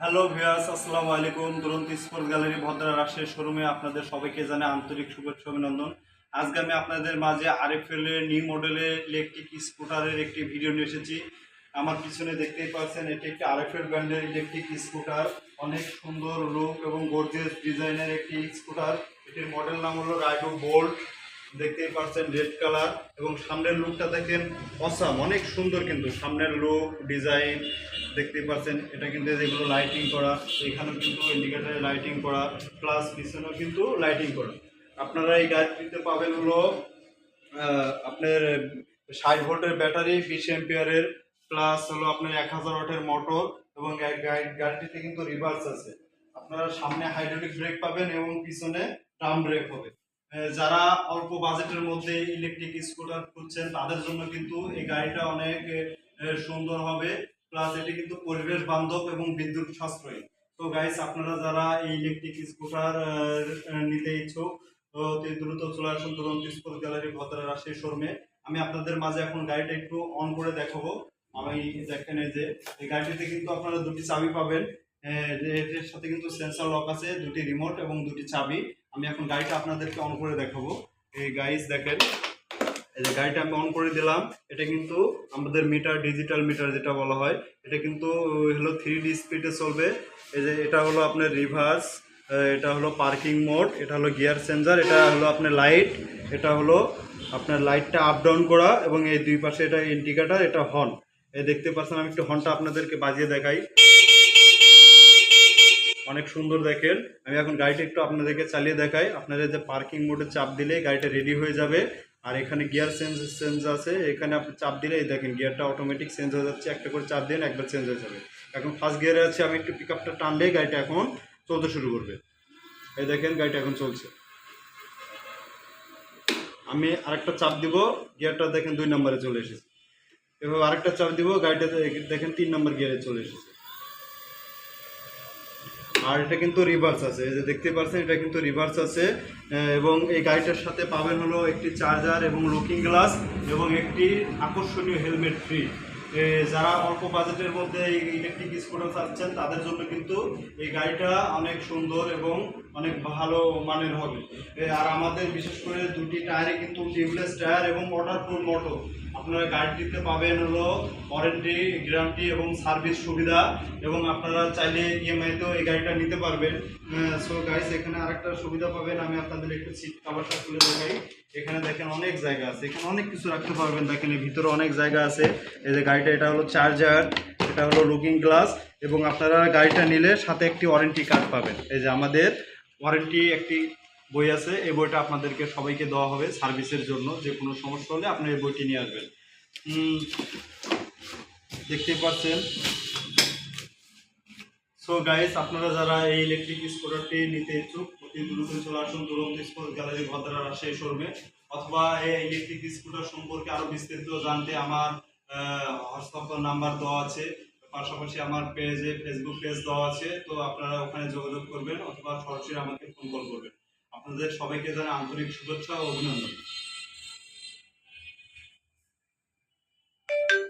Hello viewers, আসসালামু আলাইকুম। দুরন্ত স্পোর্টস গ্যালারি ভদ্রা রাজশাহী শোরুমে আপনাদের সবাইকে জানাই আন্তরিক শুভেচ্ছা অভিনন্দন। আজকে আমি আপনাদের মাঝে আরএফএল এর নিউ মডেলের ইলেকট্রিক স্কুটারের একটি ভিডিও নিয়ে এসেছি। আমার পিছনে দেখতেই পাচ্ছেন, এটি একটি আরএফএল ব্র্যান্ডের ইলেকট্রিক স্কুটার। অনেক সুন্দর লুক এবং গর্জিয়াস ডিজাইনের একটি স্কুটার। এটির মডেল নাম হলো রাইডো বোল্ট। দেখতেই পাচ্ছেন রেড কালার, এবং সামনের লুকটা দেখেন অসাম, অনেক সুন্দর। কিন্তু সামনের লুক ডিজাইন দেখতেই পাচ্ছেন, এটা কিন্তু যেগুলো লাইটিং করা, এখানেও কিন্তু ইন্ডিকেটারে লাইটিং করা, প্লাস পিছনেও কিন্তু লাইটিং করা। আপনারা এই গাড়িটিতে পাবেন হলো আপনার 60 ভোল্টের ব্যাটারি, 20 অ্যাম্পিয়ারের, প্লাস হলো আপনার 1000 ওয়াটের মোটর, এবং গাড়িটিতে কিন্তু রিভার্স আছে। আপনারা সামনে হাইড্রোলিক ব্রেক পাবেন এবং পিছনে ড্রাম ব্রেক হবে। যারা অল্প বাজেটের মধ্যে ইলেকট্রিক স্কুটার খুঁজছেন তাদের জন্য কিন্তু এই গাড়িটা অনেক সুন্দর হবে। প্লাস এটি কিন্তু পরিবেশ বান্ধব এবং বিদ্যুৎ সাশ্রয়ী। তো গাইস, আপনারা যারা এই ইলেকট্রিক স্কুটার নিতে ইচ্ছুক, তো অতি দ্রুত চলে আসুন দুরন্ত স্পোর্টস গ্যালারি ভদ্রা রাজশাহী শোরুমে। আমি আপনাদের মাঝে এখন গাড়িটা একটু অন করে দেখাবো। আমি দেখেন, এই যে এই গাড়িটিতে কিন্তু আপনারা দুটি চাবি পাবেন। এর সাথে কিন্তু সেন্সর লক আছে, দুটি রিমোট এবং দুটি চাবি। আমি এখন গাড়িটা আপনাদেরকে অন করে দেখাবো। এই গাইস দেখেন, এই যে গাড়িটা আমি অন করে দিলাম। এটা কিন্তু আমাদের মিটার, ডিজিটাল মিটার যেটা বলা হয়, এটা কিন্তু হলো 3D স্পিডে চলবে। এই যে এটা হলো আপনার রিভার্স, এটা হলো পার্কিং মোড, এটা হলো গিয়ার চেঞ্জার, এটা হলো আপনার লাইট, এটা হলো আপনার লাইটটা আপ ডাউন করা, এবং এই দুই পাশে এটা ইন্ডিকেটার, এটা হর্ন। এই দেখতে পাচ্ছেন, আমি একটু হর্নটা আপনাদেরকে বাজিয়ে দেখাই। অনেক সুন্দর দেখেন। আমি এখন গাড়িটা একটু আপনাদেরকে চালিয়ে দেখাই। আপনারা যে পার্কিং মোডে চাপ দিলে গাড়িটা রেডি হয়ে যাবে। আর এখানে গিয়ার চেঞ্জ আছে, এখানে আপনি চাপ দিলে এই দেখেন গিয়ারটা অটোমেটিক চেঞ্জ হয়ে যাচ্ছে। একটা করে চাপ দিন, একবার চেঞ্জ হয়ে যাবে। এখন ফার্স্ট গিয়ারে আছে, আমি একটু পিক আপটা টানলে গাড়িটা এখন চলতে শুরু করবে। এই দেখেন গাড়িটা এখন চলছে। আমি আরেকটা চাপ দিব, গিয়ারটা দেখেন 2 নম্বরে চলে এসেছে। এভাবে আরেকটা চাপ দিব, গাড়িটা দেখেন 3 নম্বর গিয়ারে চলে এসেছে। আর এটা কিন্তু রিভার্স আছে, এই যে দেখতে পাচ্ছেন, এটা কিন্তু রিভার্স আছে। এবং এই গাড়িটার সাথে পাবেন হলো একটি চার্জার এবং লুকিং গ্লাস, এবং একটি আকর্ষণীয় হেলমেট ফ্রি। যারা অল্প বাজেটের মধ্যে এই ইলেকট্রিক স্কুটার চাচ্ছেন তাদের জন্য কিন্তু এই গাড়িটা অনেক সুন্দর এবং অনেক ভালো মানের হবে। আর আমাদের বিশেষ করে দুটি টায়ারে কিন্তু টিউবলেস টায়ার এবং ওয়াটারপ্রুফ মোটর। আপনারা গাড়িটিতে পাবেন হলো ওয়ারেন্টি, গ্যারান্টি এবং সার্ভিস সুবিধা, এবং আপনারা চাইলে ইএমআইতেও এই গাড়িটা নিতে পারবেন। সো গাইস, এখানে আরেকটা সুবিধা পাবেন। আমি আপনাদের একটু সিট কাভারটা খুলে দেখাই। এখানে দেখেন অনেক জায়গা আছে, এখানে অনেক কিছু রাখতে পারবেন। দেখেন এর ভিতরে অনেক জায়গা আছে। এই যে গাড়িটা, এটা হলো চার্জার, এটা হলো লুকিং গ্লাস, এবং আপনারা গাড়িটা নিলে সাথে একটি ওয়ারেন্টি কার্ড পাবেন। এই যে আমাদের ওয়ারেন্টি একটি বই আছে, এই বইটা আপনাদেরকে সবাইকে দেওয়া হবে সার্ভিসের জন্য। যে কোনো সমস্যা হলে আপনি এই বইটি নিয়ে আসবেন। দেখতেই পাচ্ছেন। সো গাইস, আপনারা যারা এই ইলেকট্রিক স্কুটারটি নিতে ইচ্ছুক, অতি দ্রুত চলে আসুন দুরন্ত স্পোর্টস গ্যালারি ভদ্রা রাজশাহী শোরুমে। অথবা এই ইলেকট্রিক স্কুটার সম্পর্কে আরো বিস্তারিত জানতে আমার হোয়াটসঅ্যাপ নাম্বার দেওয়া আছে, পাশাপাশি আমার পেজে ফেসবুক পেজ দেওয়া আছে। তো আপনারা ওখানে যোগাযোগ করবেন অথবা সরাসরি আমাকে ফোন কল করবেন। আপনাদের সবাইকে জানাই আন্তরিক শুভেচ্ছা ও অভিনন্দন।